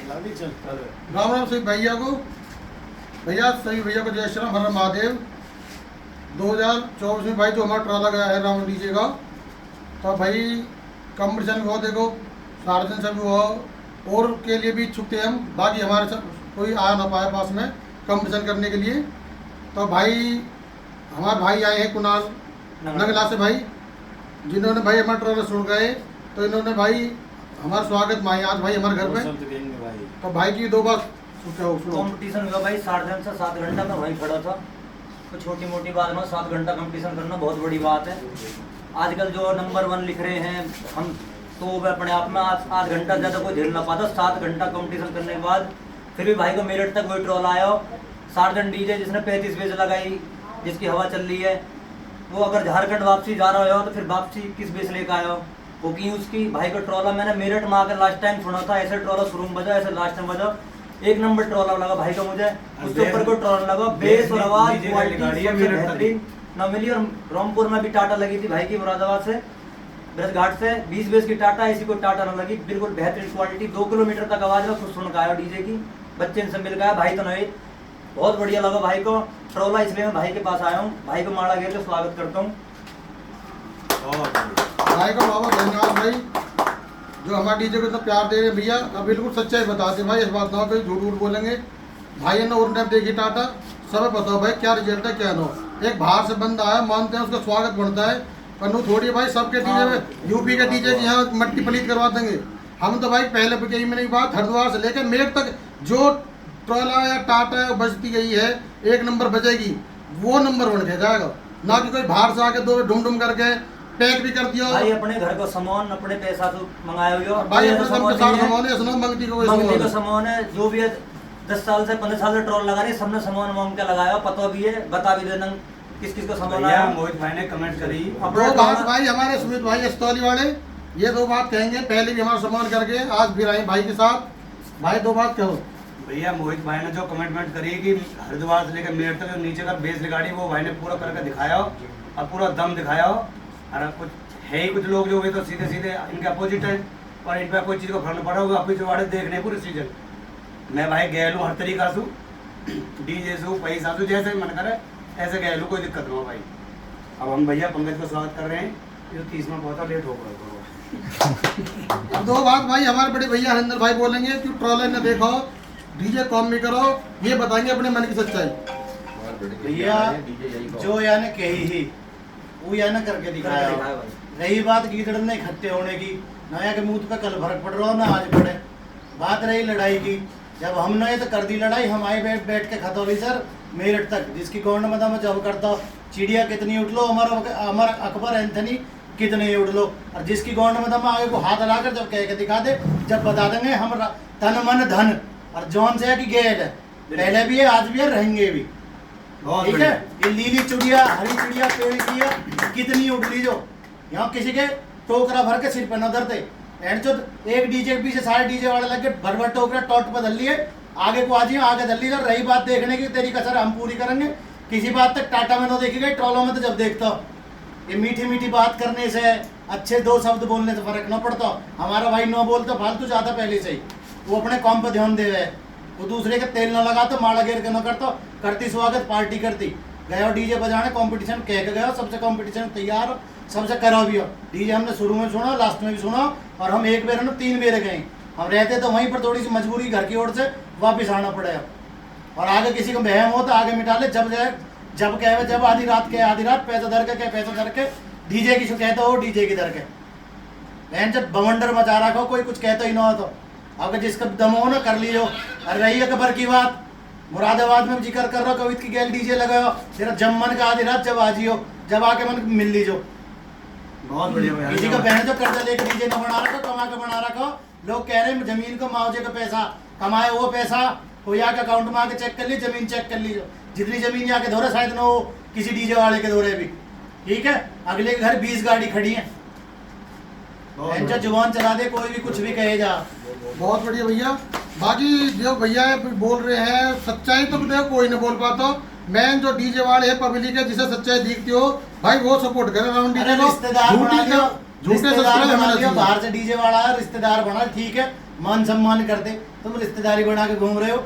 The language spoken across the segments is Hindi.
राम राम सभी भैया को, सभी भैया को जय श्री राम, हर हर महादेव। 2024 में भाई जो हमारा ट्राला गया है रावण डीजे का, तो भाई कंपटीशन भी हो, देखो सार्वजनिक सभी हुआ और के लिए भी इच्छुक थे हम, बाकी हमारे सब कोई आ ना पाया पास में कंपटीशन करने के लिए। तो भाई हमारे भाई आए हैं कुणाल नगला से भाई, जिन्होंने भाई हमारा ट्राला सुन गए, तो इन्होंने भाई हमारा स्वागत में आए आज भाई हमारे घर पे। तो भाई की दो बात कंपटीशन हुआ भाई 7:30 से 7 घंटा में वहीं खड़ा था। तो छोटी मोटी बात में 7 घंटा कंपटीशन करना बहुत बड़ी बात है। आजकल जो नंबर 1 लिख रहे हैं हम, तो वो अपने आप में 8 घंटा ज़्यादा कोई झेल ना पाता। 7 घंटा कंपटीशन करने के बाद फिर भी भाई को मेरठ तक वही ट्रॉल आया। सार्जन डीजे जिसने 35 बेस लगाई, जिसकी हवा चल रही है, वो अगर झारखंड वापसी जा रहा हो तो फिर वापसी किस बेस लेकर आया हो, वो की उसकी भाई का ट्रॉला मैंने मेरठ में आकर लास्ट टाइम सुना था। ऐसे ट्रॉला शुरू में बजा, ऐसे लास्ट टाइम बजा, एक नंबर ट्रॉला लगा भाई का मुझे। उसके ऊपर को ट्रॉला लगा, बेस और आवाज बेहतरीन न मिली। और रामपुर में भी टाटा लगी थी भाई की, मुरादाबाद से ब्रज घाट से 20 बेस की टाटा, ऐसी कोई टाटा न लगी, बिल्कुल बेहतरीन क्वालिटी। 2 किलोमीटर तक आवाज में खुद सुन के आया डीजे की, बच्चे से मिल गया भाई। तो नहीं बहुत बढ़िया लगा भाई को ट्रॉला, इसलिए मैं भाई के पास आया हूँ। भाई को माड़ा घेर के स्वागत करता हूँ। भाई को बहुत धन्यवाद भाई, जो हमारे डीजे को इतना प्यार दे रहे हैं भैया। अब बिल्कुल सच्चाई बताते भाई, इस बात ना हो झूठ झूठ बोलेंगे। भाई ने और देखी टाटा, सब बताओ भाई क्या रिजल्ट है क्या नो। एक बाहर से बंदा आया, मानते हैं उसका स्वागत बनता है, पर नो थोड़ी भाई सबके डीजे में यूपी के डीजे की यहाँ मट्टी पलीत करवा देंगे हम। तो भाई पहले कही मैंने बात, हरिद्वार से लेकर मेरठ तक जो ट्रॉला या टाटा बजती गई है, एक नंबर बजेगी, वो नंबर बन के जाएगा। ना कि कोई बाहर से आके दो ढूम ढूम करके पैक भी कर दिया भाई। अपने घर का सामान अपने पैसा से मंगाया हुआ भाई, अपने सामान है, इसमें मंगती का सामान है। जो भी है 10 साल से 15 साल से ट्रॉल लगा रही, सबने सामान मांग के लगाया, पता भी है, बता भी देना किस किस का सामान आया। मोहित भाई ने कमेंट करी दो बात भाई, हमारे सुमित भाई अस्तौली वाले ये 2 बात कहेंगे। पहले भी हमारा सामान करके आज फिर आए भाई के साथ। भाई 2 बात कहो भैया। मोहित भाई ने जो कमिटमेंट करी कि हरिद्वार से लेकर मेरठ तक नीचे का बेस गाड़ी, वो भाई ने पूरा करके दिखाया हो और पूरा दम दिखाया हो। और कुछ है ही कुछ लोग जो भी तो सीधे सीधे इनके अपोजिट है, और इन पर कोई चीज़ को फर्क पड़ा होगा अपनी जो देखने पूरे सीजन। मैं भाई गया लूँ हर तरीका से, डीजे से पैसा से जैसे मन करे ऐसे गया लूँ, कोई दिक्कत ना हो भाई। अब हम भैया पंकज को स्वागत कर रहे हैं, ये 30 में बहुत लेट हो गया। अब 2 बात भाई हमारे बड़े भैया हरिंदर भाई बोलेंगे कि ट्रॉलर ने देखो, डीजे कॉम भी करो, ये बताएंगे अपने मन की सच्चाई। भैया जो यानी कही ही वो यानी करके दिखाया। रही बात गीदड़ ने इकट्ठे होने की, नया के मुंह पे कल फर्क पड़ रहा हो ना आज पड़े। बात रही लड़ाई की, जब हमने तो कर दी लड़ाई, हम आए बैठ के खतौली सर मेरठ तक, जिसकी गौंड में मैं जब करता चिड़िया कितनी उठ लो, हमारा अकबर एंथनी कितने उड़ लो, और जिसकी गौंड में दम आगे को हाथ हिलाकर जब कह के दिखा दे, जब बता देंगे हम तन मन धन और जौन से है कि गैल है, पहले भी है आज भी है रहेंगे भी। ठीक है, ये लीली चिड़िया हरी चिड़िया पेड़ की कितनी उड़ ली, जो यहाँ किसी के टोकरा भर के सिर पे न धरते। एक डीजे के पीछे सारे डीजे वाले लग के भर भर टोकरा टॉट पर धर लिए, आगे को आज आगे धर ली। रही बात देखने की, तेरी कसर हम पूरी करेंगे। किसी बात तक टाटा में न देखी गई, ट्रॉलों में तो जब देखता ये मीठी मीठी बात करने से, अच्छे 2 शब्द बोलने से फर्क न पड़ता। हमारा भाई न बोलता फालतू जाता पहले से ही, वो अपने काम पर ध्यान दे रहे, वो दूसरे के तेल न लगाता, माड़ा घेर के न करता, करती स्वागत पार्टी करती। गया डीजे बजाने कंपटीशन कह के गया, सबसे कंपटीशन तैयार हो, सबसे करा भी हो। डीजे हमने शुरू में सुना, लास्ट में भी सुना, और हम एक बेर 3 बेर गए। हम रहते तो वहीं पर, थोड़ी सी मजबूरी घर की ओर से वापस आना पड़ेगा। और आगे किसी को बहम हो तो आगे मिटा ले, जब कहे जब आधी रात पैसा धर के पैसा धर के डीजे की कहता हो, डीजे की धर के बहन जब बवंडर मचा रखो, कोई कुछ कहता ही ना हो। तो अगर जिसका दम हो ना कर लीजिए। और रही अकबर की बात, मुरादाबाद में जिक्र कर रहा हूँ, कवित की गैल डीजे लगाओ, तेरा जब मन का आधी रात जब आजियो, जब आके मन मिल लीजो। बहुत बढ़िया। किसी का बहन जो कर्जा लेकर डीजे न बना रखो, कमा के बना रखो। लोग कह रहे हैं जमीन को मुआवजे का पैसा कमाए, वो पैसा कोई आके अकाउंट में आके चेक कर ली, जमीन चेक कर लीजिए। जितनी जमीन जाके धोरे शायद ना हो किसी डीजे वाले के धोरे भी। ठीक है, अगले के घर 20 गाड़ी खड़ी है, जो जुबान चला दे कोई भी कुछ भी कहे जा। बहुत बढ़िया भैया। बाकी जो भैया बोल रहे हैं सच्चाई तो देखो कोई नहीं बोल पाता। मेन जो डीजे वाले है पब्लिक है, जिसे सच्चाई दिखती हो भाई वो सपोर्ट करे राउंड डीजे को। रिश्तेदार बना लियो, बाहर से डीजे वाला है, रिश्तेदार बना, ठीक है। मान सम्मान करते, तुम रिश्तेदारी बना के घूम रहे हो।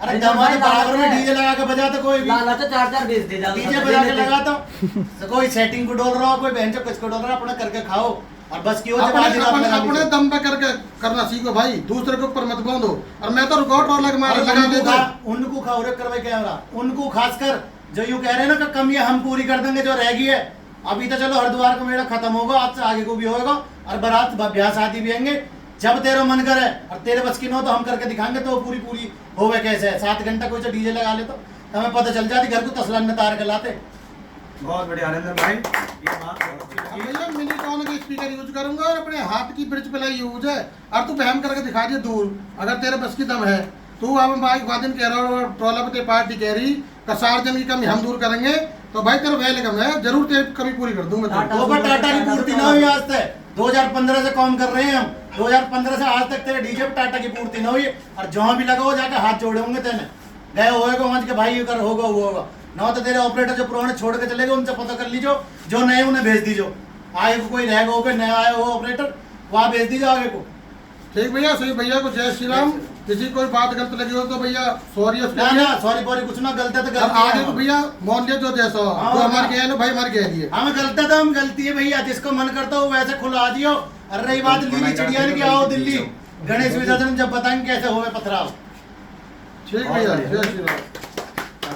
अरे अरे हमारे भाई, बराबर में लालच है। डीजे लगा के बजा तो कोई भी लाला तो 4-4 बेच दे जा डीजे बजा के लगा तो कोई सेटिंग को डोल रहा हो, कोई बहन कुछ को डोल रहा, अपना करके खाओ और बस की हो जब आज रात अपने लगा अपने लीजिए। दम पे करके करना सीखो भाई, दूसरे के ऊपर मत बांधो। और मैं तो रिकॉर्ड और लगा देता हूं। उनको खाओ रे करवाई कैमरा, उनको खासकर जो यूं कह रहे हैं ना कि कमियां हम पूरी कर देंगे जो रह गई है। अभी तो चलो हरिद्वार का मेला खत्म होगा, आज से आगे को भी होगा और बारात ब्याह शादी भी आएंगे। जब तेरा मन करे और तेरे बस की न हो तो हम करके दिखाएंगे, तो वो पूरी पूरी होवे कैसे है। 7 घंटा कोई सा डीजे लगा ले तो हमें पता चल जाती, घर को तसला न तार के लाते। बहुत बढ़िया हरेंद्र भाई, ये बात बहुत अच्छी लगी। भैया मिनीकॉन के स्पीकर यूज करूंगा और अपने हाथ की ब्रिज पे यूज है। और तू बहम करके दिखा दिए दूर, अगर तेरे बस की दम है। तू अब बाइक वादन कह रहा हो, ट्रोला पे पार्टी कह रही कसार जन की कमी हम दूर करेंगे, तो भाई तेरा वेलकम है, जरूर तेरी कमी पूरी कर दूंगा। टाटा वो टाटा की पूर्ति ना हुई आज तक, 2015 से काम कर रहे हैं हम, 2015 से आज तक तेरे डीजे पे टाटा की पूर्ति ना हुई। और जहाँ भी लगा हो जाकर हाथ जोड़े होंगे तेने, गए होएगा वहां के भाई कर होगा वो होगा ना, तो तेरे ऑपरेटर जो पुराने छोड़ के चले गए उनसे पता कर लीजिए, जो नए उन्हें भेज दीजिए। आगे को कोई रहेगा होगा नया आया हो ऑपरेटर, वहाँ भेज दीजिए आगे को। ठीक भैया, सही भैया को जय श्री राम। किसी कोई बात गलत लगी हो तो भैया सॉरी उसके ना लिए। ना सॉरी पॉरी कुछ ना, गलती तो और गलती आगे है। को भैया मान लिया जो जैसा हो, हाँ, जो हमारे हाँ। कह लो भाई हमारे कह दिए। हम गलती तो हम गलती है भैया, जिसको मन करता हो वैसे खुला आ जियो। और रही बात लीली चिड़िया की, आओ दिल्ली गणेश विसर्जन जब बताएंगे कैसे होवे पथराव। ठीक भैया, जय श्री राम।